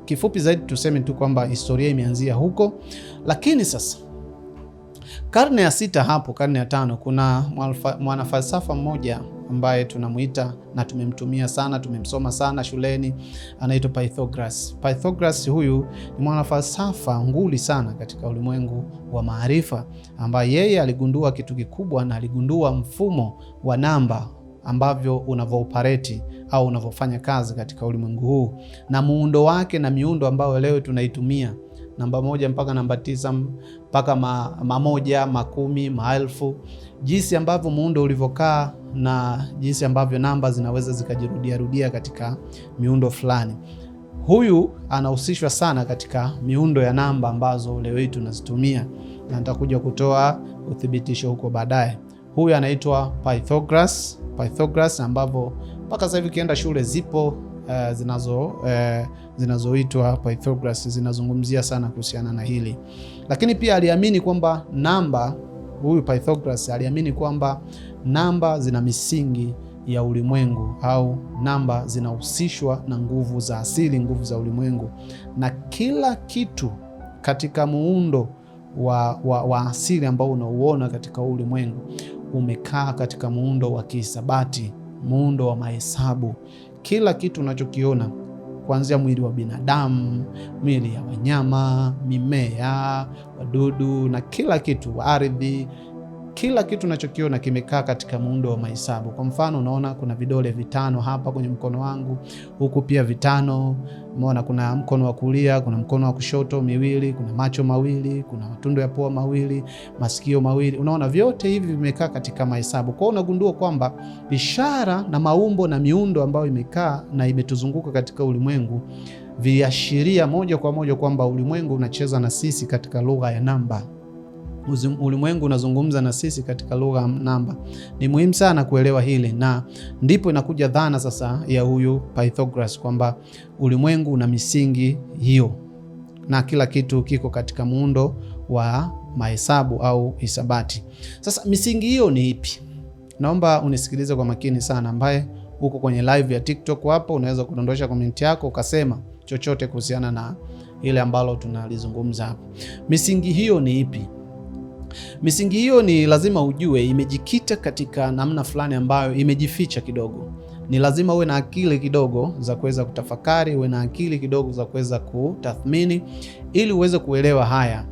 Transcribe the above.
Kifupi zaidi tuseme tu kwamba historia imeanzia huko, lakini sasa karne ya 6 hapo karne ya 5 kuna mwanafalsafa mmoja ambaye tunamuita na tumemtumia sana, tumemsoma sana shuleni, anaitwa Pythagoras. Pythagoras huyu ni mwanafalsafa nguli sana katika ulimwengu wa maarifa, ambaye yeye aligundua kitu kikubwa, na aligundua mfumo wa namba ambavyo unavooperate au unavyofanya kazi katika ulimwengu huu, na muundo wake na miundo ambayo leo tunaitumia, namba 1 mpaka namba 9 mpaka mamoja, makumi, maelfu, jinsi ambavyo muundo ulivyokaa na jinsi ambavyo namba zinaweza zikajirudia katika miundo fulani. Huyu anahusishwa sana katika miundo ya namba ambazo leo hii tunazitumia, na nitakuja kutoa uthibitisho huko baadaye. Huyu anaitwa Pythagoras, ambapo mpaka sasa hivi kienda shule zipo zinazoitwa Pythagoras, zinazungumzia sana kuhusiana na hili. Lakini pia aliamini kwamba huyu Pythagoras aliamini kwamba namba zina misingi ya ulimwengu, au namba zinahusishwa na nguvu za asili, nguvu za ulimwengu, na kila kitu katika muundo wa asili ambao unauona katika ulimwengu umekaa katika muundo wa kihisabati, muundo wa mahesabu. Kila kitu unachokiona, kuanzia mwili wa binadamu, mwili ya wanyama, mimea, wadudu na kila kitu, ardhi, kila kitu unachokiona kimekaa katika muundo wa mahesabu. Kwa mfano, unaona kuna vidole 5 hapa kwenye mkono wangu, huku pia 5. Umeona kuna mkono wa kulia, kuna mkono wa kushoto miwili, kuna macho mawili, kuna matundu ya pua mawili, masikio mawili. Unaona vyote hivi vimekaa katika mahesabu. Kwa hiyo unagundua kwamba ishara na maumbo na miundo ambayo imekaa na imetuzunguka katika ulimwengu viashiria moja kwa moja kwamba ulimwengu unacheza na sisi katika lugha ya namba. Ulimwengu unazungumza na sisi katika lugha ya namba. Ni muhimu sana kuelewa hili, na ndipo inakuja dhana sasa ya huyu Pythagoras kwamba ulimwengu una misingi hiyo na kila kitu kiko katika muundo wa mahesabu au hisabati. Sasa misingi hiyo ni ipi? Naomba unisikilize kwa makini sana, ambaye uko kwenye live ya TikTok hapo, unaweza kudondosha komenti yako ukasema chochote kuhusiana na ile ambalo tunalizungumza hapo. Misingi hiyo ni ipi? Misingi hiyo ni lazima ujue imejikita katika namna fulani ambayo imejificha kidogo. Ni lazima uwe na akili kidogo za kuweza kutafakari, uwe na akili kidogo za kuweza kutathmini ili uweze kuelewa haya